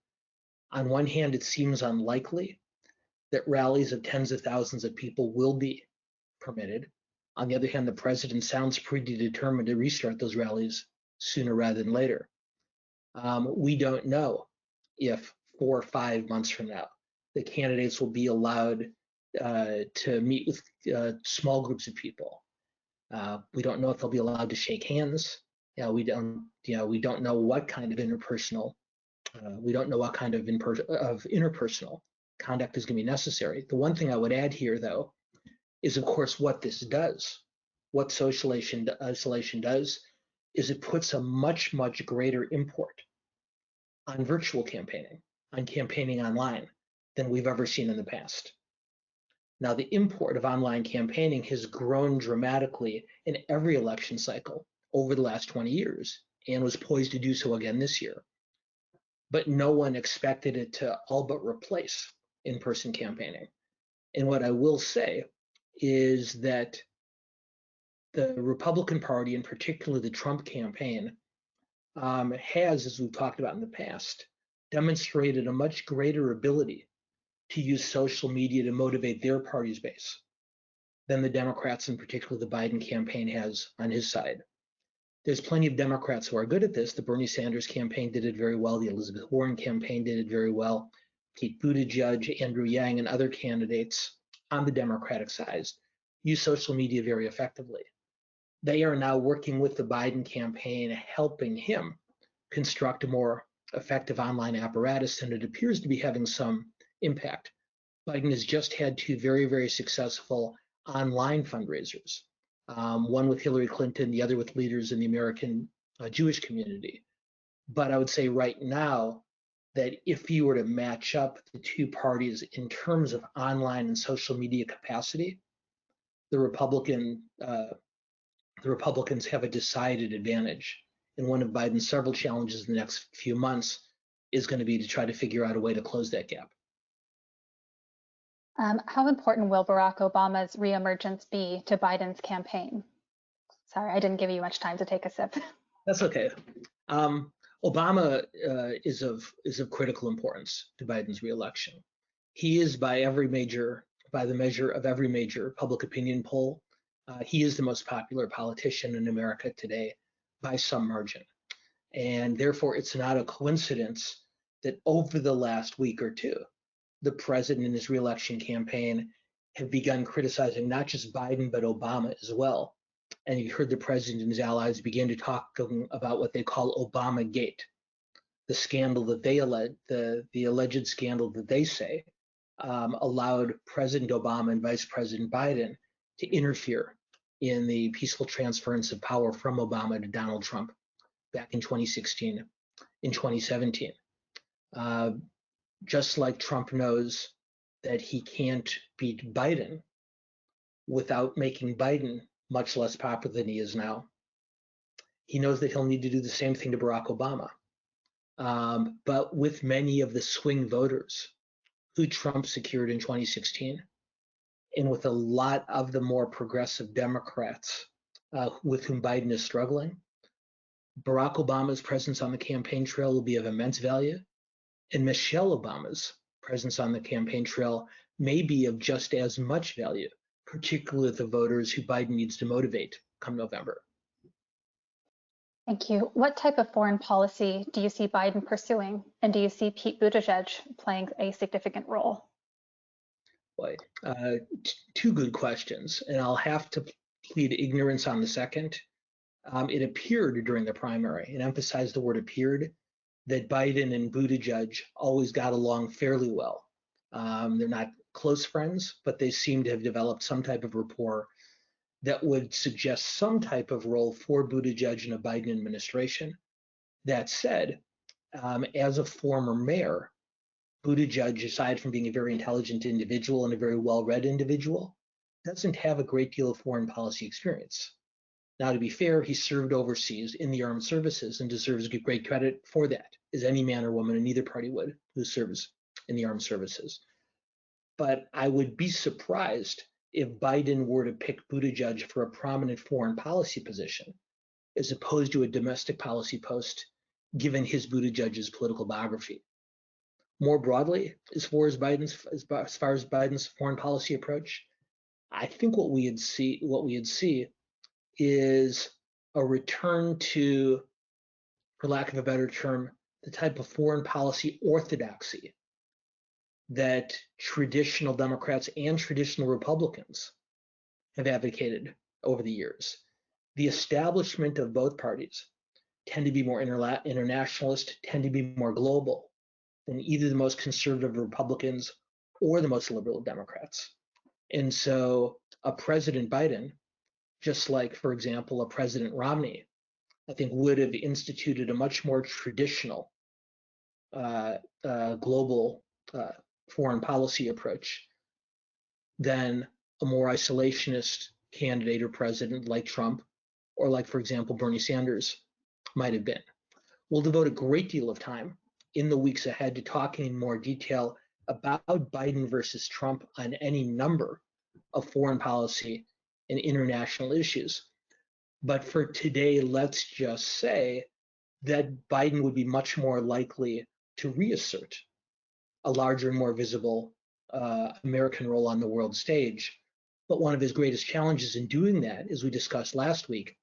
On one hand, it seems unlikely that rallies of tens of thousands of people will be permitted. On the other hand, the president sounds pretty determined to restart those rallies sooner rather than later. We don't know if 4 or 5 months from now, the candidates will be allowed to meet with small groups of people. We don't know if they'll be allowed to shake hands. We don't know what kind of interpersonal interpersonal conduct is going to be necessary. The one thing I would add here, though, is of course what this does. What social isolation does is it puts a much, much greater import on virtual campaigning, on campaigning online, than we've ever seen in the past. Now, the import of online campaigning has grown dramatically in every election cycle over the last 20 years. and was poised to do so again this year. But no one expected it to all but replace in-person campaigning. And what I will say is that the Republican Party, in particular the Trump campaign, has, as we've talked about in the past, demonstrated a much greater ability to use social media to motivate their party's base than the Democrats, in particular the Biden campaign, has on his side. There's plenty of Democrats who are good at this. The Bernie Sanders campaign did it very well. The Elizabeth Warren campaign did it very well. Pete Buttigieg, Andrew Yang, and other candidates on the Democratic side use social media very effectively. They are now working with the Biden campaign, helping him construct a more effective online apparatus, and it appears to be having some impact. Biden has just had two very, very successful online fundraisers, one with Hillary Clinton, the other with leaders in the American Jewish community. But I would say right now that if you were to match up the two parties in terms of online and social media capacity, the Republicans have a decided advantage. And one of Biden's several challenges in the next few months is going to be to try to figure out a way to close that gap. How important will Barack Obama's reemergence be to Biden's campaign? Sorry, I didn't give you much time to take a sip. That's okay. Obama is of critical importance to Biden's reelection. He is by the measure of every major public opinion poll, he is the most popular politician in America today by some margin. And therefore, it's not a coincidence that over the last week or two, the president in his reelection campaign have begun criticizing not just Biden, but Obama as well. And you heard the president and his allies begin to talk about what they call Obamagate, the scandal that they the alleged scandal that they say allowed President Obama and Vice President Biden to interfere in the peaceful transference of power from Obama to Donald Trump back in 2016, in 2017. Just like Trump knows that he can't beat Biden without making Biden much less popular than he is now, he knows that he'll need to do the same thing to Barack Obama. But with many of the swing voters who Trump secured in 2016, and with a lot of the more progressive Democrats with whom Biden is struggling, Barack Obama's presence on the campaign trail will be of immense value, and Michelle Obama's presence on the campaign trail may be of just as much value, particularly the voters who Biden needs to motivate come November. Thank you. What type of foreign policy do you see Biden pursuing? And do you see Pete Buttigieg playing a significant role? Boy, two good questions, and I'll have to plead ignorance on the second. It appeared during the primary, and emphasize the word appeared, that Biden and Buttigieg always got along fairly well. They're not close friends, but they seem to have developed some type of rapport that would suggest some type of role for Buttigieg in a Biden administration. That said, as a former mayor, Buttigieg, aside from being a very intelligent individual and a very well-read individual, doesn't have a great deal of foreign policy experience. Now, to be fair, he served overseas in the armed services and deserves great credit for that, as any man or woman in either party would who serves in the armed services. But I would be surprised if Biden were to pick Buttigieg for a prominent foreign policy position, as opposed to a domestic policy post, given his Buttigieg's political biography. More broadly, as far as Biden's foreign policy approach, I think what we'd see is a return to, for lack of a better term, the type of foreign policy orthodoxy that traditional Democrats and traditional Republicans have advocated over the years. The establishment of both parties tend to be more internationalist, tend to be more global than either the most conservative Republicans or the most liberal Democrats. And so a President Biden, just like, for example, a President Romney, I think would have instituted a much more traditional global foreign policy approach than a more isolationist candidate or president like Trump, or like, for example, Bernie Sanders might have been. We'll devote a great deal of time in the weeks ahead to talking in more detail about Biden versus Trump on any number of foreign policy and international issues. But for today, let's just say that Biden would be much more likely to reassert a larger and more visible American role on the world stage. But one of his greatest challenges in doing that, as we discussed last week,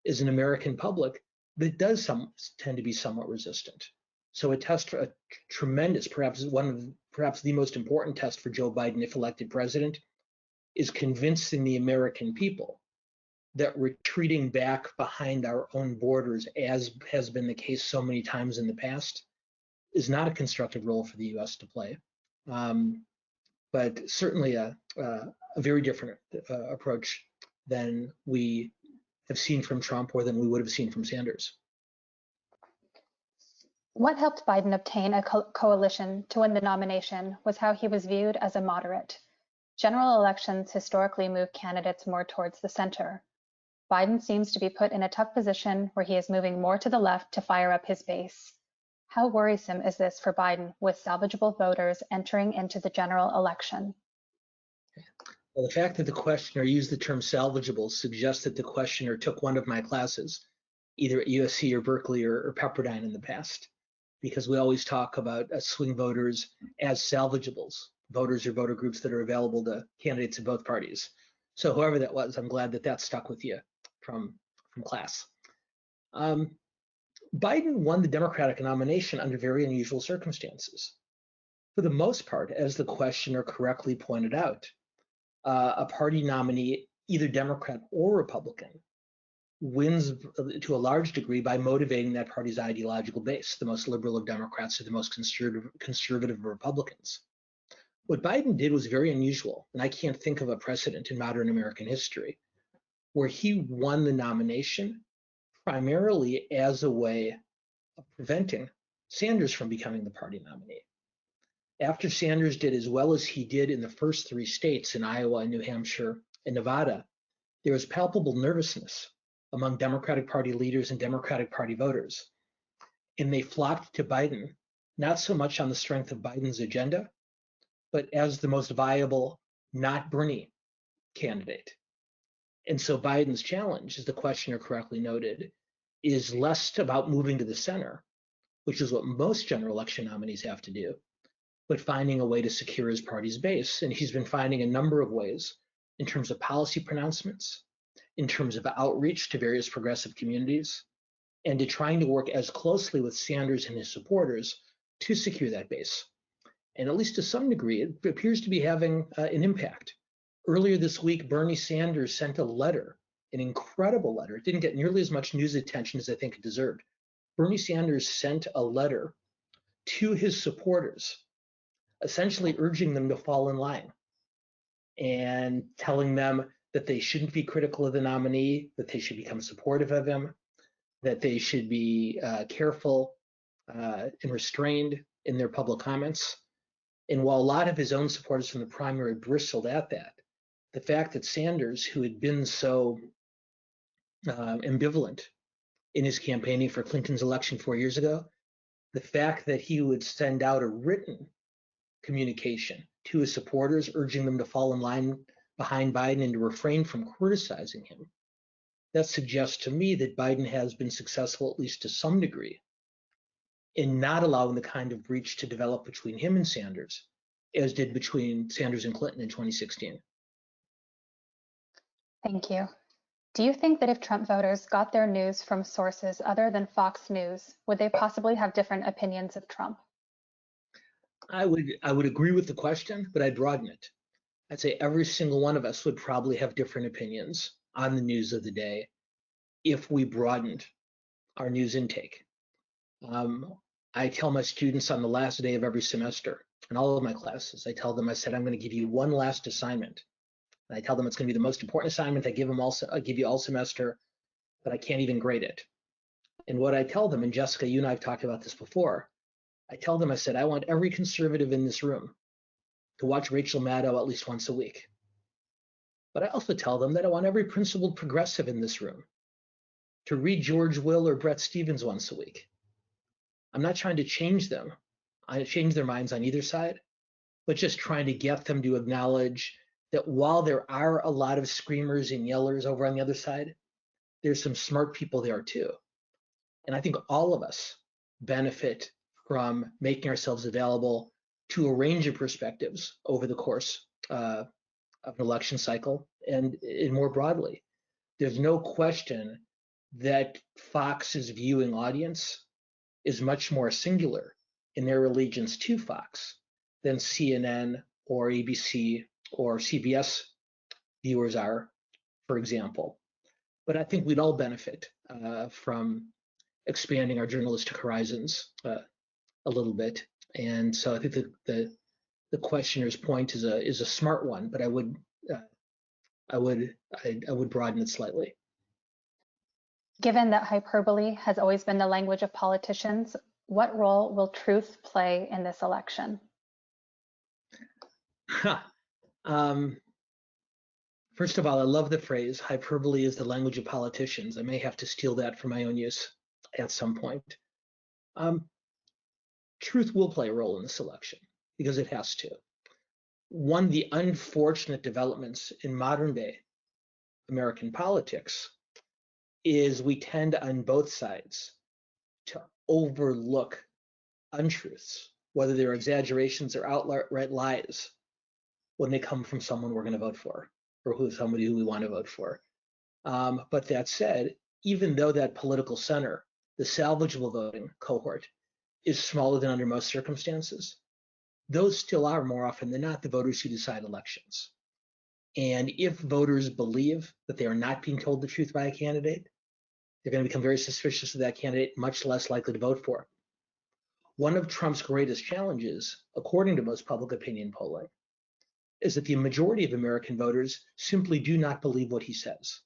is an American public that does tend to be somewhat resistant. So a test for a tremendous, perhaps the most important test for Joe Biden if elected president, is convincing the American people that retreating back behind our own borders, as has been the case so many times in the past, is not a constructive role for the U.S. to play, but certainly a very different approach than we have seen from Trump or than we would have seen from Sanders. What helped Biden obtain a coalition to win the nomination was how he was viewed as a moderate. General elections historically move candidates more towards the center. Biden seems to be put in a tough position where he is moving more to the left to fire up his base. How worrisome is this for Biden with salvageable voters entering into the general election? Well, the fact that the questioner used the term salvageable suggests that the questioner took one of my classes, either at USC or Berkeley or Pepperdine in the past, because we always talk about swing voters as salvageables, voters or voter groups that are available to candidates of both parties. So whoever that was, I'm glad that that stuck with you from class. Biden won the Democratic nomination under very unusual circumstances. For the most part, as the questioner correctly pointed out, a party nominee, either Democrat or Republican, wins to a large degree by motivating that party's ideological base, the most liberal of Democrats or the most conservative of Republicans. What Biden did was very unusual, and I can't think of a precedent in modern American history, where he won the nomination primarily as a way of preventing Sanders from becoming the party nominee. After Sanders did as well as he did in the first three states, in Iowa, New Hampshire, and Nevada, there was palpable nervousness among Democratic Party leaders and Democratic Party voters. And they flocked to Biden, not so much on the strength of Biden's agenda, but as the most viable, not Bernie candidate. And so Biden's challenge, as the questioner correctly noted, is less about moving to the center, which is what most general election nominees have to do, but finding a way to secure his party's base. And he's been finding a number of ways in terms of policy pronouncements, in terms of outreach to various progressive communities, and to trying to work as closely with Sanders and his supporters to secure that base. And at least to some degree, it appears to be having an impact. Earlier this week, Bernie Sanders sent a letter, an incredible letter. It didn't get nearly as much news attention as I think it deserved. Bernie Sanders sent a letter to his supporters, essentially urging them to fall in line and telling them that they shouldn't be critical of the nominee, that they should become supportive of him, that they should be careful and restrained in their public comments. And while a lot of his own supporters from the primary bristled at that, the fact that Sanders, who had been so ambivalent in his campaigning for Clinton's election 4 years ago, the fact that he would send out a written communication to his supporters, urging them to fall in line behind Biden and to refrain from criticizing him, that suggests to me that Biden has been successful, at least to some degree, in not allowing the kind of breach to develop between him and Sanders, as did between Sanders and Clinton in 2016. Thank you. Do you think that if Trump voters got their news from sources other than Fox News, would they possibly have different opinions of Trump? I would agree with the question, but I'd broaden it. I'd say every single one of us would probably have different opinions on the news of the day if we broadened our news intake. I tell my students on the last day of every semester, in all of my classes, I said, I'm going to give you one last assignment. And I tell them it's going to be the most important assignment I give you all semester, but I can't even grade it. And what I tell them, and Jessica, you and I have talked about this before, I tell them, I said, I want every conservative in this room to watch Rachel Maddow at least once a week. But I also tell them that I want every principled progressive in this room to read George Will or Bret Stephens once a week. I'm not trying to change them. I change their minds on either side, but just trying to get them to acknowledge that while there are a lot of screamers and yellers over on the other side, there's some smart people there too. And I think all of us benefit from making ourselves available to a range of perspectives over the course of an election cycle and more broadly. There's no question that Fox's viewing audience is much more singular in their allegiance to Fox than CNN or ABC or CBS viewers are, for example. But I think we'd all benefit from expanding our journalistic horizons a little bit. And so I think the questioner's point is a smart one, but I would broaden it slightly. Given that hyperbole has always been the language of politicians, what role will truth play in this election? First of all, I love the phrase, hyperbole is the language of politicians. I may have to steal that for my own use at some point. Truth will play a role in this election because it has to. One of the unfortunate developments in modern day American politics is we tend on both sides to overlook untruths, whether they're exaggerations or outright lies, when they come from someone we're going to vote for or somebody who we want to vote for. But that said, even though that political center, the salvageable voting cohort, is smaller than under most circumstances, those still are more often than not the voters who decide elections. And if voters believe that they are not being told the truth by a candidate, they're going to become very suspicious of that candidate, much less likely to vote for. One of Trump's greatest challenges, according to most public opinion polling, is that the majority of American voters simply do not believe what he says.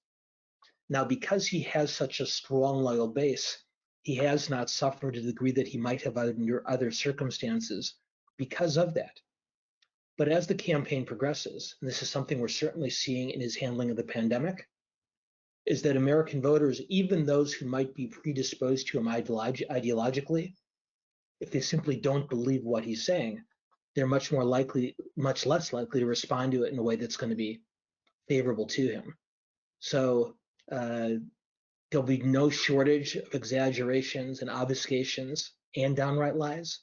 Now, because he has such a strong, loyal base, he has not suffered to the degree that he might have under other circumstances because of that. But as the campaign progresses, and this is something we're certainly seeing in his handling of the pandemic, is that American voters, even those who might be predisposed to him ideologically, if they simply don't believe what he's saying, they're much less likely to respond to it in a way that's going to be favorable to him. So there'll be no shortage of exaggerations and obfuscations and downright lies.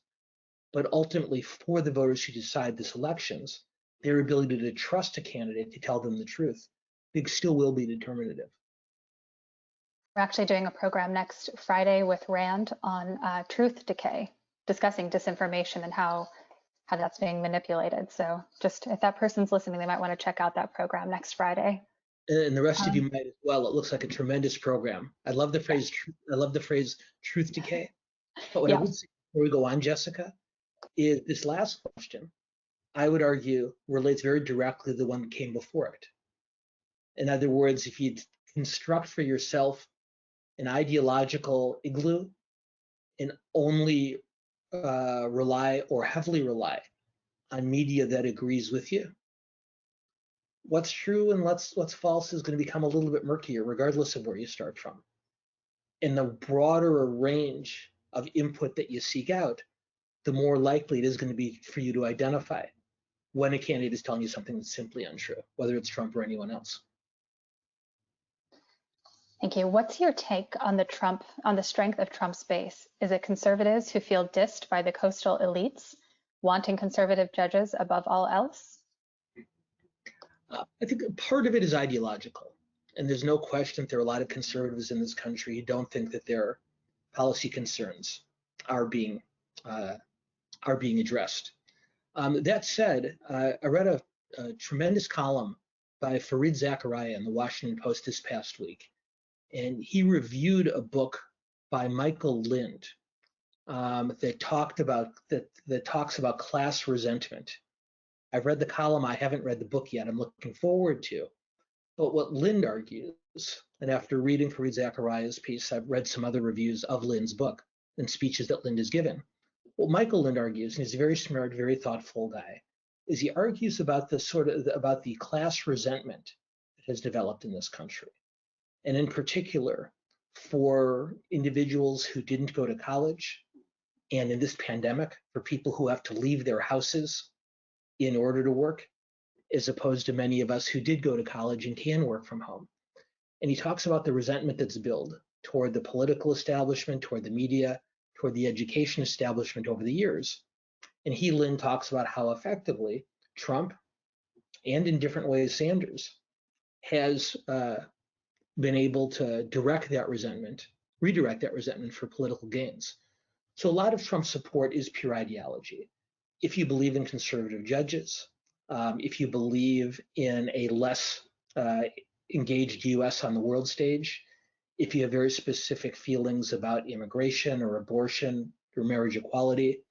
But ultimately, for the voters who decide this elections, their ability to trust a candidate to tell them the truth, I think still will be determinative. We're actually doing a program next Friday with Rand on truth decay, discussing disinformation and how that's being manipulated. So just if that person's listening, they might want to check out that program next Friday. And the rest of you might as well. It looks like a tremendous program. I love the phrase. I love the phrase truth decay. But what I would say before we go on, Jessica, is this last question, I would argue, relates very directly to the one that came before it. In other words, if you construct for yourself an ideological igloo and only rely or heavily rely on media that agrees with you, what's true and what's false is going to become a little bit murkier, regardless of where you start from. And the broader a range of input that you seek out, the more likely it is going to be for you to identify when a candidate is telling you something that's simply untrue, whether it's Trump or anyone else. Thank you. What's your take on the strength of Trump's base? Is it conservatives who feel dissed by the coastal elites, wanting conservative judges above all else? I think part of it is ideological. And there's no question that there are a lot of conservatives in this country who don't think that their policy concerns are being addressed. That said, I read a tremendous column by Fareed Zakaria in the Washington Post this past week, and he reviewed a book by Michael Lind that talks about class resentment. I've read the column. I haven't read the book yet. I'm looking forward to. But what Lind argues, and after reading Fareed Zakaria's piece, I've read some other reviews of Lind's book and speeches that Lind has given. What Michael Lind argues, and he's a very smart, very thoughtful guy, is he argues about the class resentment that has developed in this country, and in particular, for individuals who didn't go to college, and in this pandemic, for people who have to leave their houses in order to work, as opposed to many of us who did go to college and can work from home. And he talks about the resentment that's built toward the political establishment, toward the media, toward the education establishment over the years. And he, Lynn, talks about how effectively Trump, and in different ways Sanders, has been able to redirect that resentment for political gains. So a lot of Trump's support is pure ideology. If you believe in conservative judges, if you believe in a less engaged US on the world stage, if you have very specific feelings about immigration or abortion or marriage equality,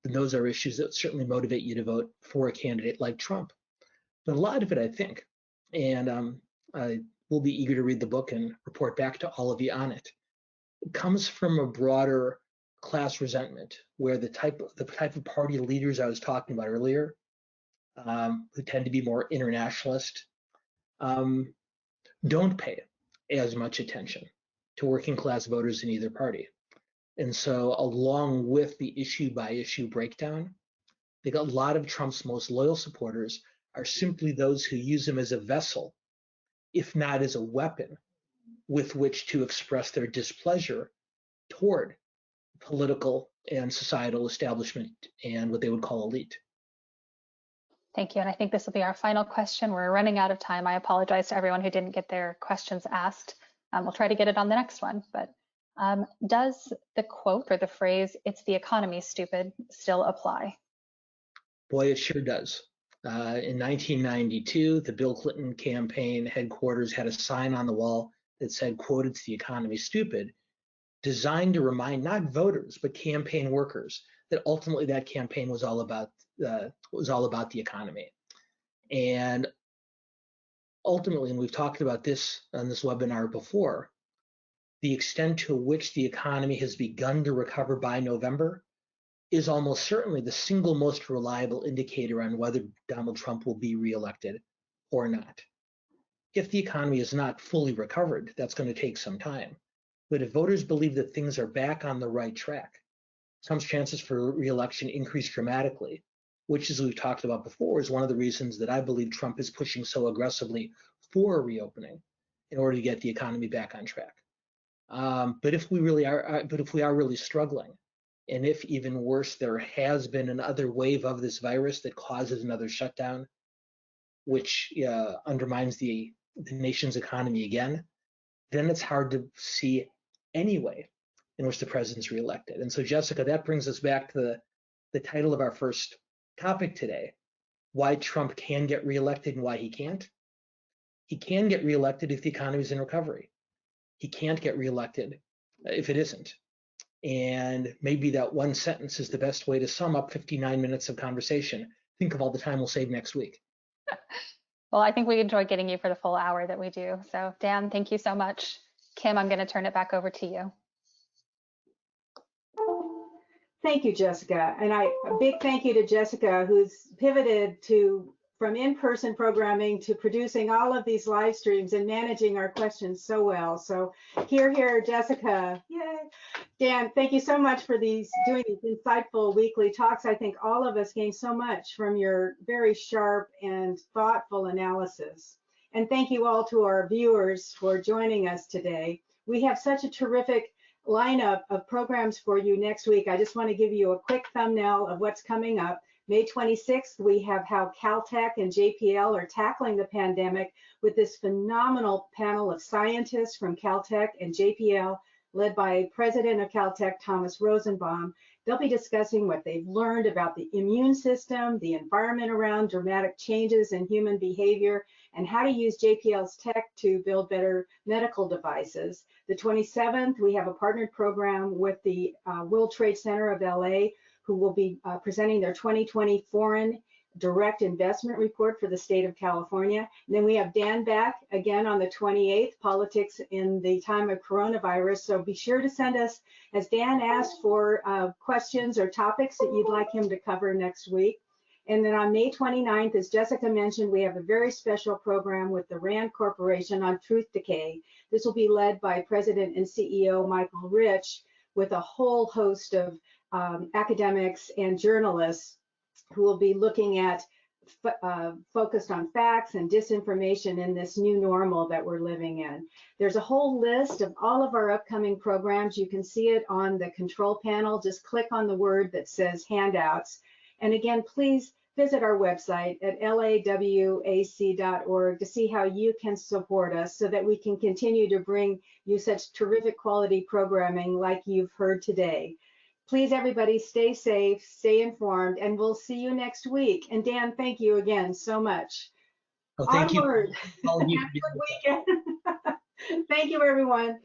then those are issues that certainly motivate you to vote for a candidate like Trump. But a lot of it, I think, and I will be eager to read the book and report back to all of you on it, comes from a broader class resentment, where the type of party leaders I was talking about earlier, who tend to be more internationalist, don't pay as much attention to working class voters in either party. And so along with the issue by issue breakdown, I think a lot of Trump's most loyal supporters are simply those who use him as a vessel, if not as a weapon, with which to express their displeasure toward political and societal establishment and what they would call elite. Thank you. And I think this will be our final question. We're running out of time. I apologize to everyone who didn't get their questions asked. We'll try to get it on the next one. But does the quote or the phrase, "It's the economy, stupid," still apply? Boy, it sure does. In 1992, the Bill Clinton campaign headquarters had a sign on the wall that said, quote, "It's the economy, stupid," designed to remind not voters, but campaign workers that ultimately that campaign was all about the economy. And ultimately, and we've talked about this on this webinar before, the extent to which the economy has begun to recover by November is almost certainly the single most reliable indicator on whether Donald Trump will be reelected or not. If the economy is not fully recovered, that's going to take some time. But if voters believe that things are back on the right track, Trump's chances for reelection increase dramatically, which, as we've talked about before, is one of the reasons that I believe Trump is pushing so aggressively for a reopening in order to get the economy back on track. But if we are really struggling, and if even worse, there has been another wave of this virus that causes another shutdown, which undermines the nation's economy again, then it's hard to see any way in which the president's reelected. And so, Jessica, that brings us back to the title of our first topic today: why Trump can get reelected and why he can't. He can get reelected if the economy is in recovery. He can't get reelected if it isn't. And maybe that one sentence is the best way to sum up 59 minutes of conversation. Think of all the time we'll save next week. Well, I think we enjoy getting you for the full hour that we do. So Dan, thank you so much. Kim, I'm going to turn it back over to you. Thank you, Jessica. And a big thank you to Jessica, who's pivoted from in-person programming to producing all of these live streams and managing our questions so well. So here, Jessica. Yay. Dan, thank you so much for doing these insightful weekly talks. I think all of us gain so much from your very sharp and thoughtful analysis. And thank you all to our viewers for joining us today. We have such a terrific lineup of programs for you next week. I just want to give you a quick thumbnail of what's coming up. May 26th, we have how Caltech and JPL are tackling the pandemic with this phenomenal panel of scientists from Caltech and JPL, led by President of Caltech, Thomas Rosenbaum. They'll be discussing what they've learned about the immune system, the environment around dramatic changes in human behavior, and how to use JPL's tech to build better medical devices. The 27th, we have a partnered program with the World Trade Center of LA, who will be presenting their 2020 Foreign Direct Investment Report for the state of California. And then we have Dan back again on the 28th, Politics in the Time of Coronavirus. So be sure to send us, as Dan asked, for questions or topics that you'd like him to cover next week. And then on May 29th, as Jessica mentioned, we have a very special program with the RAND Corporation on truth decay. This will be led by President and CEO Michael Rich, with a whole host of academics and journalists who will be looking at focused on facts and disinformation in this new normal that we're living in. There's a whole list of all of our upcoming programs. You can see it on the control panel. Just click on the word that says handouts. And again, please visit our website at lawac.org to see how you can support us so that we can continue to bring you such terrific quality programming like you've heard today. Please, everybody, stay safe, stay informed, and we'll see you next week. And Dan, thank you again so much. Well, thank Onward. you. All of you. Have a good weekend. Thank you, everyone.